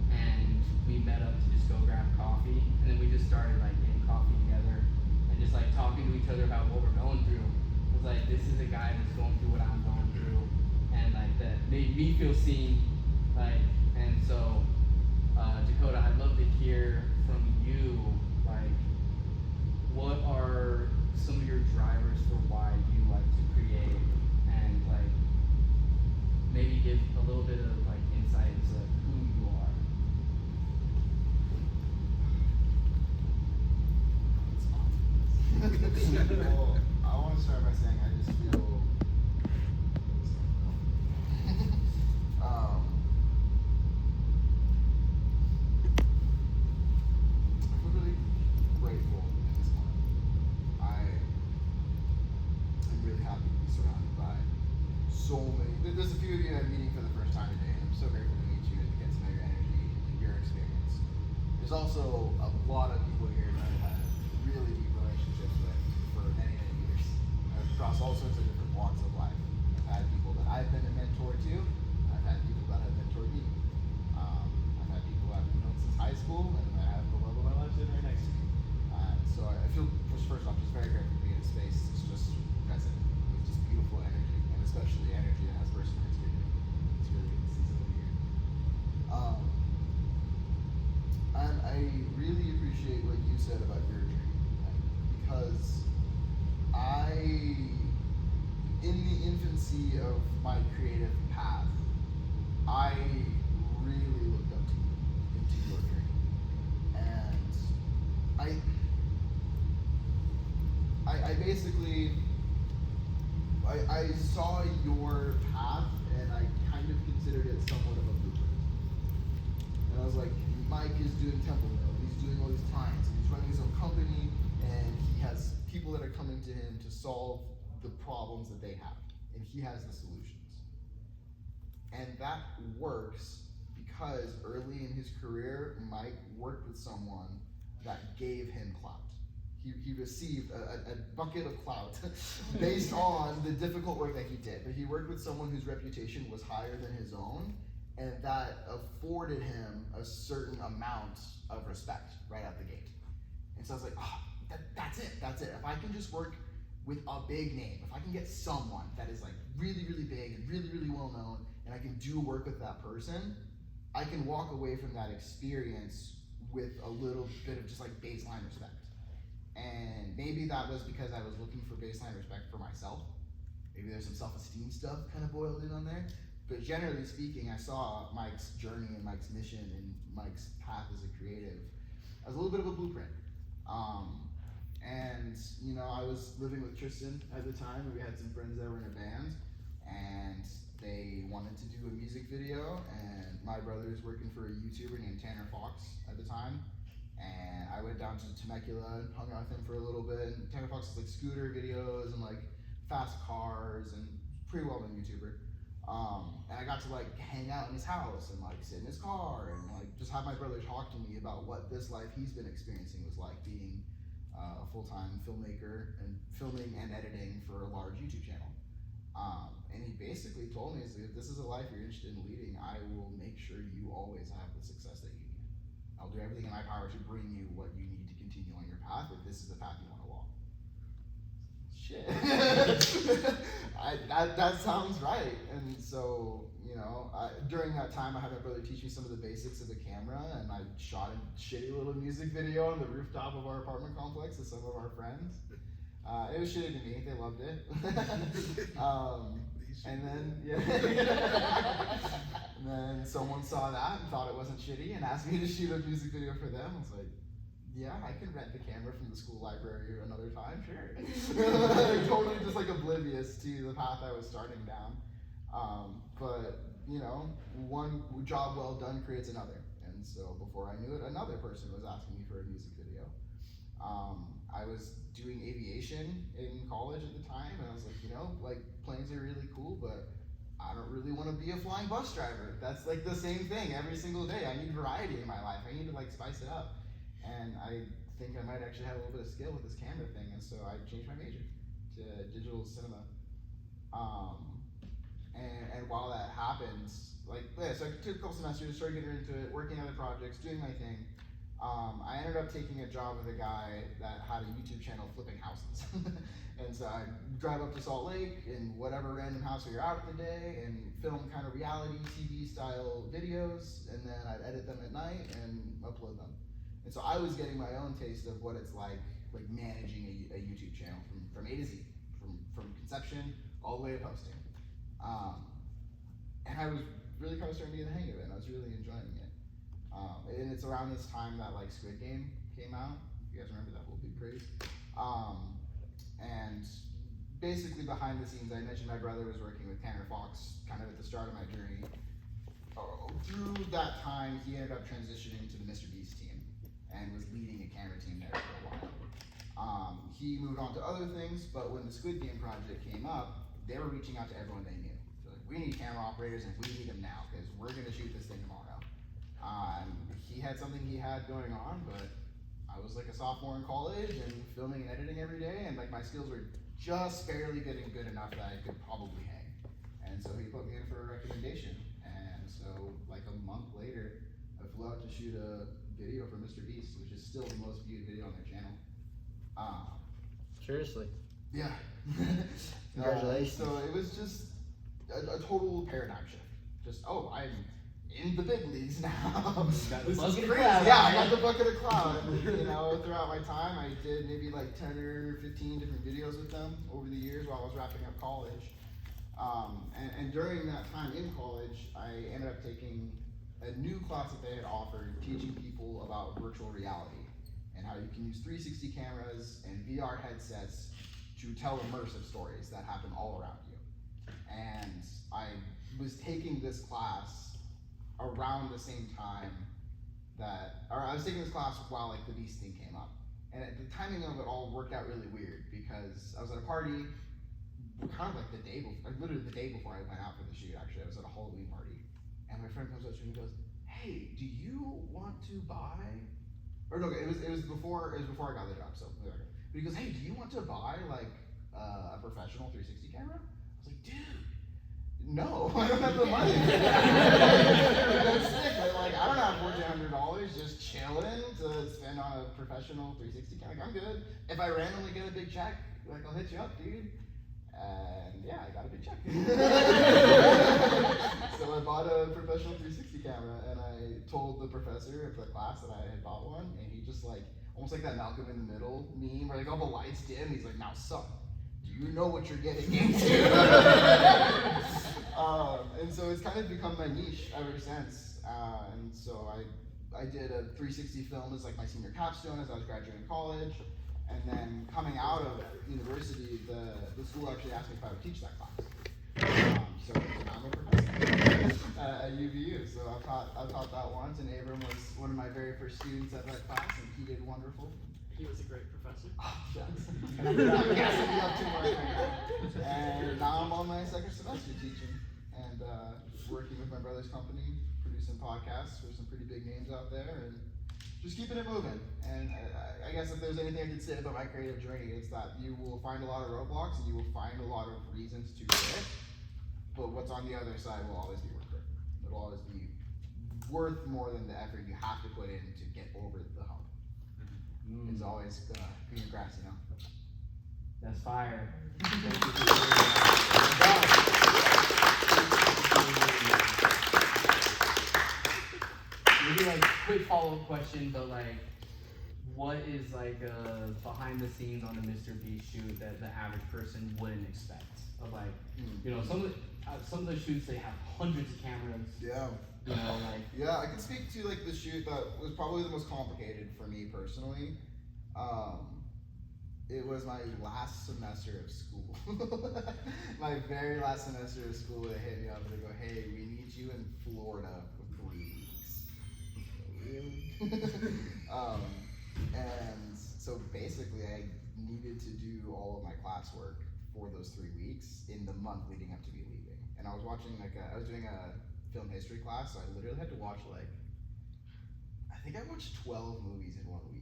and we met up to just go grab coffee. And then we just started like getting coffee together and just like talking to each other about what we're going through. It was like, this is a guy that's going through what I'm going through, and like that made me feel seen. Like, and so, Dakota, I'd love to hear from you, like, what are some of your drivers for why you like to create, and like maybe give a little bit of like insight into who you are. Well, I want to start by saying I just feel I feel really grateful in this moment. I am really happy to be surrounded by so many. There's a few of you I'm meeting for the first time today, and I'm so grateful to meet you and to get to know your energy and your experience. There's also a lot of people here that I've had really deep relationships with for many, many years across all sorts of different walks of life. I've had people that I've been a mentor to. I've had people that have mentored me. I've had people I've known since high school, and I have the love of my life sitting right next to me. So I feel, first off, just very grateful to be in a space that's just present with just beautiful energy, and especially energy that has personal history. It's really good to see someone here. And I really appreciate what you said about your journey, because in the infancy of my creative path, I really looked up to you into your journey, and I basically I saw your path, and I kind of considered it somewhat of a blueprint. And I was like, Mike is doing Temple Mill, he's doing all these times, and he's running his own company, and he has people that are coming to him to solve the problems that they have, and he has the solutions. And that works because early in his career, Mike worked with someone that gave him clout. He received a bucket of clout based on the difficult work that he did. But he worked with someone whose reputation was higher than his own, and that afforded him a certain amount of respect right out the gate. And so I was like, that's it. If I can just work with a big name, if I can get someone that is like really, really big and really, really well known, and I can do work with that person, I can walk away from that experience with a little bit of just like baseline respect. And maybe that was because I was looking for baseline respect for myself. Maybe there's some self-esteem stuff kind of boiled in on there. But generally speaking, I saw Mike's journey and Mike's mission and Mike's path as a creative as a little bit of a blueprint. And you know, I was living with Tristan at the time, and we had some friends that were in a band, and they wanted to do a music video, and my brother was working for a YouTuber named Tanner Fox at the time. And I went down to Temecula and hung out with him for a little bit. And Tanner Fox is like scooter videos and like fast cars, and pretty well known YouTuber. And I got to like hang out in his house and like sit in his car and like just have my brother talk to me about what this life he's been experiencing was like, being a full-time filmmaker and filming and editing for a large YouTube channel. And he basically told me, if this is a life you're interested in leading, I will make sure you always have the success that you need. I'll do everything in my power to bring you what you need to continue on your path, if this is the path you want to walk. Shit. That sounds right. And so, you know, during that time, I had my brother teach me some of the basics of the camera, and I shot a shitty little music video on the rooftop of our apartment complex with some of our friends. It was shitty to me, they loved it. And then, and then someone saw that and thought it wasn't shitty and asked me to shoot a music video for them. I was like, yeah, I can rent the camera from the school library another time, sure. Totally just like oblivious to the path I was starting down. But, you know, one job well done creates another. And so before I knew it, another person was asking me for a music video. I was doing aviation in college at the time, and I was like, you know, like planes are really cool, but I don't really want to be a flying bus driver. That's like the same thing every single day. I need variety in my life. I need to like spice it up. And I think I might actually have a little bit of skill with this camera thing, and so I changed my major to digital cinema. And while that happened, like, yeah, so I took a couple semesters, started getting into it, working on other projects, doing my thing. I ended up taking a job with a guy that had a YouTube channel flipping houses. And so I'd drive up to Salt Lake in whatever random house we were out of the day and film kind of reality TV style videos, and then I'd edit them at night and upload them. And so I was getting my own taste of what it's like managing a YouTube channel from A to Z, from conception all the way to posting. And I was really kind of starting to get the hang of it, and I was really enjoying it. And it's around this time that like Squid Game came out. If you guys remember that whole big craze. And basically behind the scenes, I mentioned my brother was working with Tanner Fox kind of at the start of my journey. Through that time, he ended up transitioning to the Mr. Beast team and was leading a camera team there for a while. He moved on to other things, but when the Squid Game project came up, they were reaching out to everyone they knew. So like, we need camera operators and we need them now because we're gonna shoot this thing tomorrow. He had something he had going on, but I was like a sophomore in college and filming and editing every day, and like my skills were just barely getting good enough that I could probably hang. And so he put me in for a recommendation. And so like a month later, I flew out to shoot a video for Mr. Beast, which is still the most viewed video on their channel. Seriously. Yeah. Congratulations. So it was just a total paradigm shift. Just, oh, I'm in the big leagues now. This is bucket of crazy. cloud, Yeah, I right? got the bucket of cloud. You know, throughout my time, I did maybe like 10 or 15 different videos with them over the years while I was wrapping up college. And during that time in college, I ended up taking a new class that they had offered, teaching people about virtual reality and how you can use 360 cameras and VR headsets to tell immersive stories that happen all around you. And I was taking this class around the same time I was taking this class while like the Beast thing came up. And the timing of it all worked out really weird because I was at a party kind of like the day before, like literally the day before I went out for the shoot actually. I was at a Halloween party and my friend comes up to me and goes, "Hey, do you want to buy," or no, it was before I got the job, so whatever. But he goes, "Hey, do you want to buy like a professional 360 camera?" I was like, "Dude, no, I don't have the money." That's sick. Like, I don't have $1,400 just chilling to spend on a professional 360 camera. Like, I'm good. If I randomly get a big check, like, I'll hit you up, dude. And yeah, I got a big check. So I bought a professional 360 camera, and I told the professor of the class that I had bought one, and he just like, almost like that Malcolm in the Middle meme where like all the lights dim. He's like, "Now, son, you know what you're getting into." And so it's kind of become my niche ever since. And so I did a 360 film as like my senior capstone as I was graduating college. And then coming out of university, the school actually asked me if I would teach that class. So I'm a professor at UVU. So I taught that once, and Abram was one of my very first students at that class, and he did wonderful. He was a great professor. Oh, shucks. And I'm gassing me up too much right now. And now I'm on my second semester teaching and working with my brother's company, producing podcasts for some pretty big names out there, and just keeping it moving. And I guess if there's anything I could say about my creative journey, it's that you will find a lot of roadblocks and you will find a lot of reasons to quit, but what's on the other side will always be worth it. It'll always be worth more than the effort you have to put in to get over the hump. It's always greener grass, you know? That's fire. Maybe like quick follow-up question, but like, what is like behind the scenes on a Mr. Beast shoot that the average person wouldn't expect? Of like, you know, some of the shoots they have hundreds of cameras. Yeah. You know, like. Yeah, I can speak to like the shoot that was probably the most complicated for me personally. It was my last semester of school. My very last semester of school, they hit me up and they go, "Hey, we need you in Florida for 3 weeks." Really? And so basically I needed to do all of my classwork for those 3 weeks in the month leading up to me leaving. And I was watching I was doing a film history class, so I literally had to watch I think I watched 12 movies in 1 week.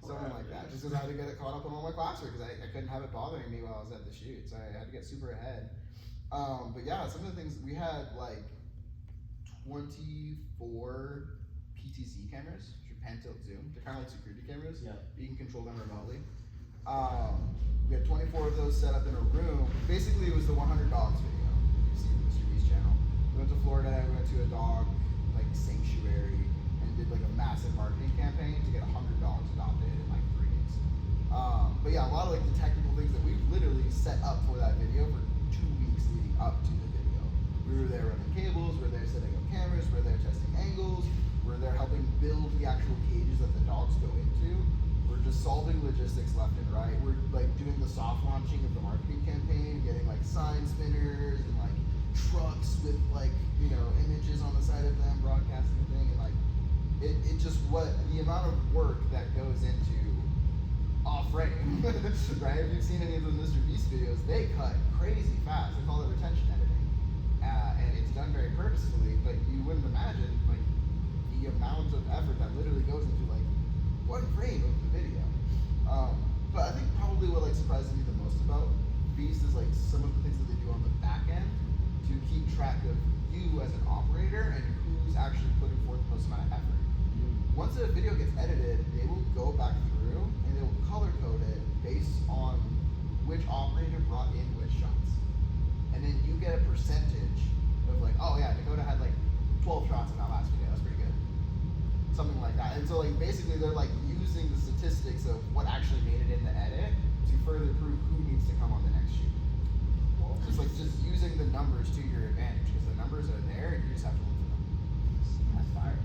Something like that, just because I had to get it caught up on all my classwork, because I couldn't have it bothering me while I was at the shoot, so I had to get super ahead. But yeah, some of the things, we had like 24 PTZ cameras, which are pan tilt zoom. They're kind of like security cameras. Yeah. You can control them remotely. We had 24 of those set up in a room. Basically, it was the 100 dogs video. You've seen the Mr. Beast channel. We went to Florida. We went to a dog like sanctuary and did like a massive marketing campaign to get 100 dogs adopted in like 3 days. But yeah, a lot of like the technical things that we've literally set up for that video for 2 weeks leading up to the video. We were there running cables. We were there setting up cameras. We were there testing angles. We were there helping build the actual cages that the dogs go into. We're just solving logistics left and right. We're like doing the soft launching of the marketing campaign, getting like sign spinners and like trucks with like, you know, images on the side of them, broadcasting the thing, and like it just what the amount of work that goes into off frame, right? If you've seen any of those Mr. Beast videos, they cut crazy fast. They call it retention editing, and it's done very purposefully. But you wouldn't imagine like the amount of effort that literally goes into like one frame of the video. But I think probably what like surprises me the most about Beast is like some of the things that they do on the back end to keep track of you as an operator and who's actually putting forth the most amount of effort. Once a video gets edited, they will go back through and they will color code it based on which operator brought in which shots. And then you get a percentage of like, oh yeah, Dakota had like 12 shots in that last video, that's pretty good. Something like that. And so like basically they're like using the statistics of what actually made it in the edit to further prove who needs to come on the next shoot. Just like just using the numbers to your advantage because the numbers are there and you just have to look for them. That's fire.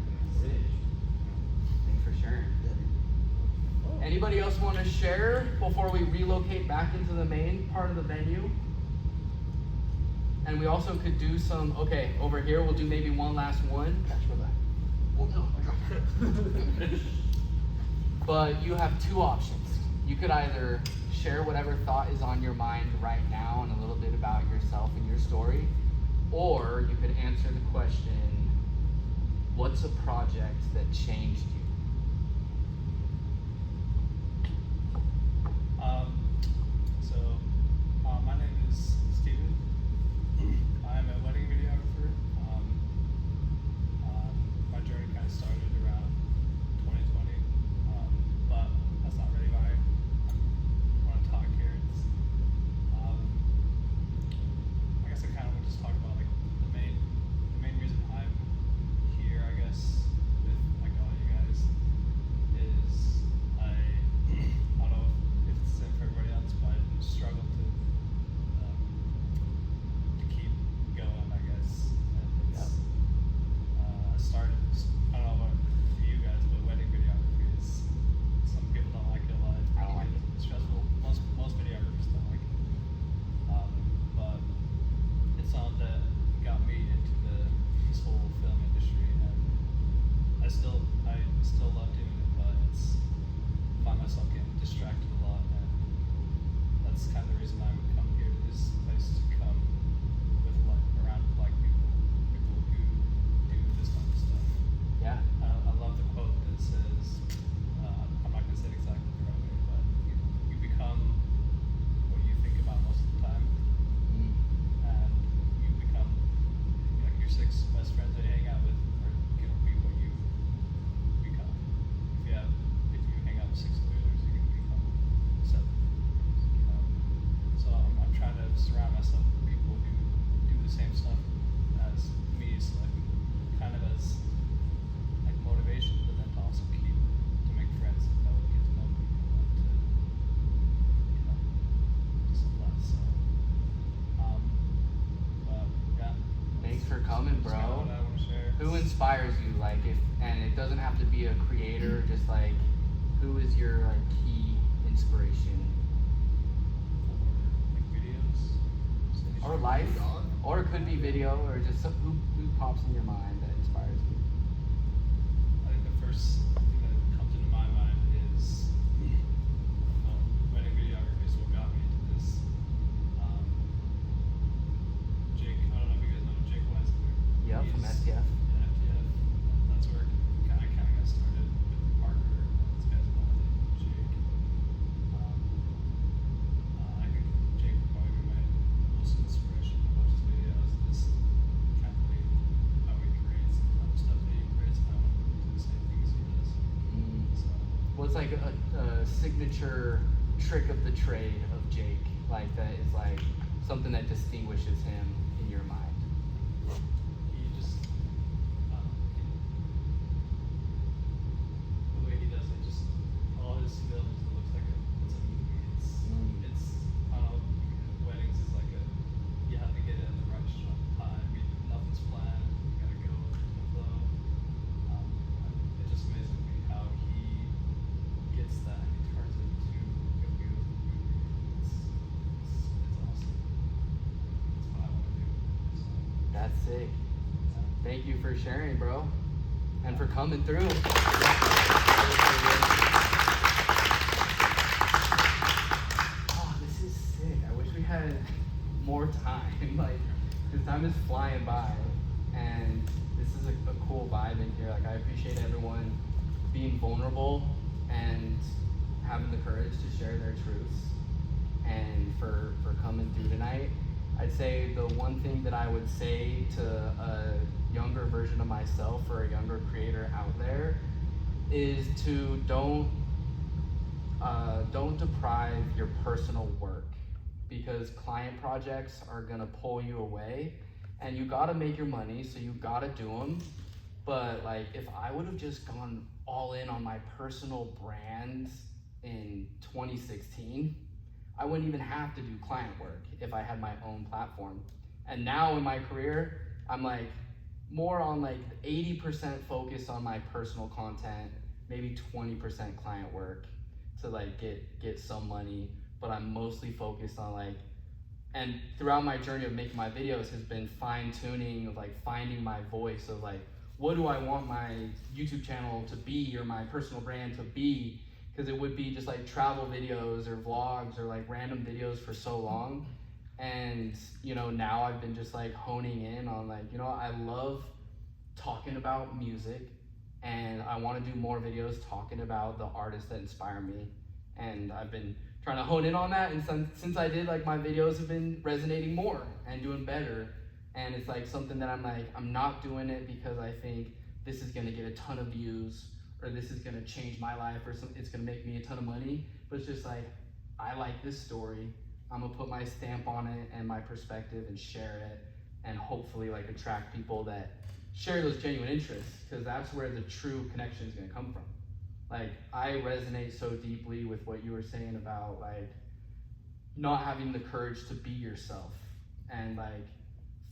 Thanks for sharing. Anybody else want to share before we relocate back into the main part of the venue? And we also could do some, okay, over here we'll do maybe one last one. Catch my back. Oh no, my God. But you have 2 options. You could either share whatever thought is on your mind right now and a little bit about yourself and your story, or you could answer the question, what's a project that changed you? My name is Steven. I'm a wedding videographer. My journey kind of started around 2020, but that's not really why I want to talk here. It's, I guess I kind of want to just talk about like the main reason I'm here, I guess, with like all you guys is I don't know if it's the same for everybody else, but I struggle to keep going, I guess. And it's, I started, I don't know about for you guys, but wedding videography is, some people don't like it a lot. I don't like it. It's stressful. Most videographers don't like it. But it's something that got me into this whole film industry, and I still love doing it, but find myself getting distracted a lot, and that's kind of the reason I would come here to this place, to come with around like people who do this kind of stuff. Yeah. I love the quote that says, I'm not gonna say it exactly the right way, but you become what you think about most of the time, and you become like your 6 best friends that you hang out with are gonna be what you become. If you hang out with 6 losers, you're gonna become 7 losers, you know. So I'm trying to surround myself with people who do the same stuff as me, so like kind of as like motivation, but then to also to make friends and get to know people and to, you know, do some less. So but yeah. Thanks for coming, That's kinda bro. what I want to share. Who inspires you? Like, and it doesn't have to be a creator, just like, who is your like key inspiration? For like videos, just any Or short life, video. or it could be video, or just who pops in your mind that inspires you. I think the first thing that comes into my mind is wedding videography is what got me into this. Jake, I don't know if you guys know Jake Weisler. Yeah, from He's- STF. Yeah, FTF. That's where I kind of got started with Parker. These guys know Jake. I think Jake would probably be my most inspiration to watch his videos. Just kind of how he creates and the type of stuff that he creates, and I want to do the same things he does. what's like a signature trick of the trade of Jake, like that is like something that distinguishes him in your mind? He just, the way he does it, just all his films, it looks like it's a movie. It's I don't know, weddings is like you have to get it at the right time. Nothing's planned. You gotta go with the flow. It just amazes me how he gets that and he turns it into a beautiful movie. It's awesome. That's what I want to do. So, That's sick. Thank you for sharing, bro, and for coming through. Oh, this is sick. I wish we had more time. Like, this time is flying by, and this is a cool vibe in here. Like, I appreciate everyone being vulnerable and having the courage to share their truths, and for coming through tonight. I'd say the one thing that I would say to a younger version of myself or a younger creator out there is to don't deprive your personal work, because client projects are gonna pull you away, and you gotta make your money, so you gotta do them. But like, if I would have just gone all in on my personal brand in 2016, I wouldn't even have to do client work if I had my own platform. And now in my career, I'm like more on like 80% focused on my personal content, maybe 20% client work to like get some money, but I'm mostly focused on like, and throughout my journey of making my videos has been fine tuning of like finding my voice of like, what do I want my YouTube channel to be or my personal brand to be? Because it would be just like travel videos or vlogs or like random videos for so long. And, you know, now I've been just like honing in on like, you know, I love talking about music, and I want to do more videos talking about the artists that inspire me. And I've been trying to hone in on that, and since I did, like, my videos have been resonating more and doing better. And it's like something that I'm like, I'm not doing it because I think this is gonna get a ton of views or this is gonna change my life or it's gonna make me a ton of money, but it's just like, I like this story, I'm gonna put my stamp on it and my perspective and share it, and hopefully like attract people that share those genuine interests, because that's where the true connection is gonna come from. Like, I resonate so deeply with what you were saying about like not having the courage to be yourself and like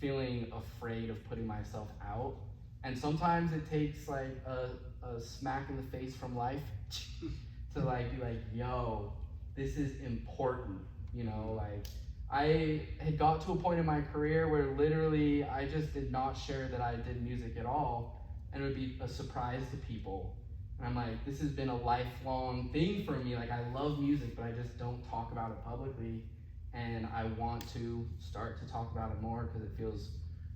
feeling afraid of putting myself out. And sometimes it takes like a smack in the face from life to like be like, yo, this is important, you know? Like, I had got to a point in my career where literally I just did not share that I did music at all, and it would be a surprise to people. And I'm like, this has been a lifelong thing for me. Like, I love music, but I just don't talk about it publicly. And I want to start to talk about it more because it feels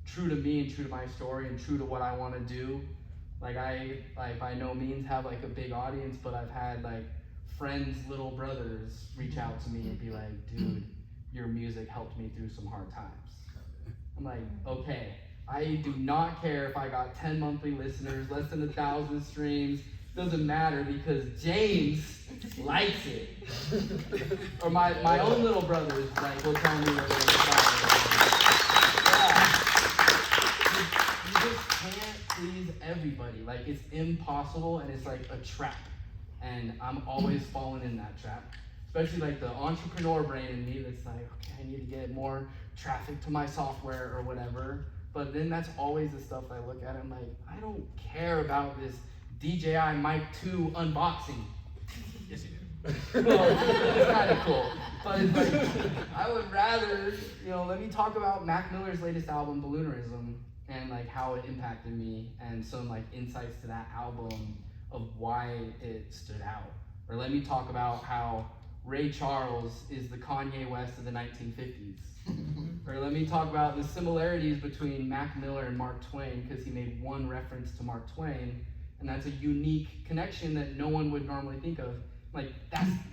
true to me and true to my story and true to what I want to do. Like, I by no means have like a big audience, but I've had like friends' little brothers reach out to me and be like, dude, your music helped me through some hard times. I'm like, okay, I do not care if I got 10 monthly listeners, less than 1,000 streams. Doesn't matter, because James likes it. Or my own little brothers like will tell me what they're excited about. Yeah. You just can't please everybody. Like, it's impossible, and it's like a trap. And I'm always falling in that trap. Especially like the entrepreneur brain in me that's like, okay, I need to get more traffic to my software or whatever. But then that's always the stuff I look at and I'm like, I don't care about this DJI Mic 2 unboxing. Yes, you do. Well, it's kind of cool. But it's like, I would rather, you know, let me talk about Mac Miller's latest album, Balloonerism, and like how it impacted me and some like insights to that album of why it stood out. Or let me talk about how Ray Charles is the Kanye West of the 1950s. Or let me talk about the similarities between Mac Miller and Mark Twain, because he made one reference to Mark Twain, and that's a unique connection that no one would normally think of. Like,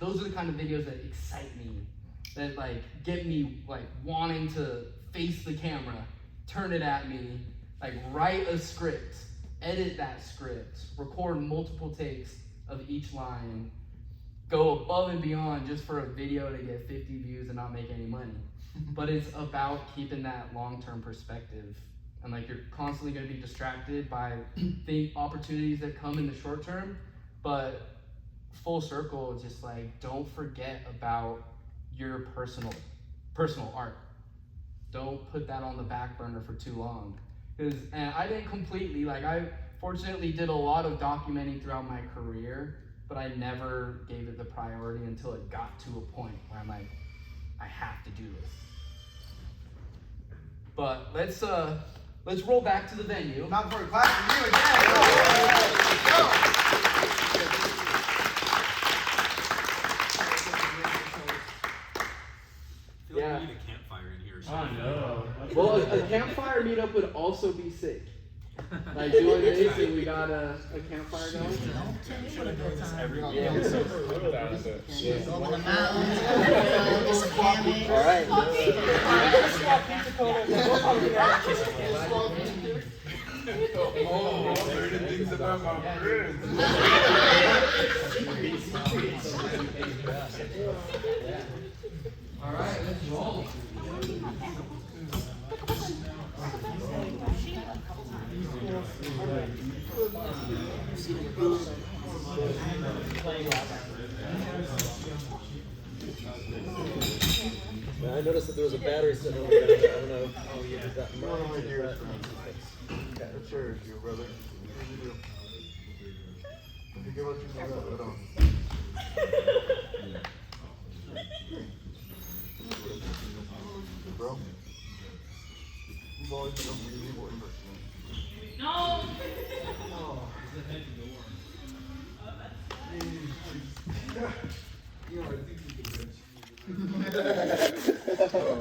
those are the kind of videos that excite me, that like get me like wanting to face the camera, turn it at me, like write a script, edit that script, record multiple takes of each line, go above and beyond just for a video to get 50 views and not make any money. But it's about keeping that long-term perspective. And like you're constantly going to be distracted by the opportunities that come in the short term, but full circle, just like don't forget about your personal art. Don't put that on the back burner for too long. And I didn't completely, like I fortunately did a lot of documenting throughout my career, but I never gave it the priority until it got to a point where I'm like, I have to do this. But let's roll back to the venue. Not for a clap for you again. I feel like we need a campfire in here or something. no. Well, a campfire meetup would also be sick. Like doing this, and we got a campfire going. What a good time. Yeah. Go over the mountains, get some camping. All right. Oh, learning things about my friends. All right, let's roll. I noticed that there was a battery sitting on the ground. I don't know. Oh yeah. One of my dearest friends. That's yours, your brother. If you give us your brother, I don't. Bro, you've always been a really important person. No! You know, I think you can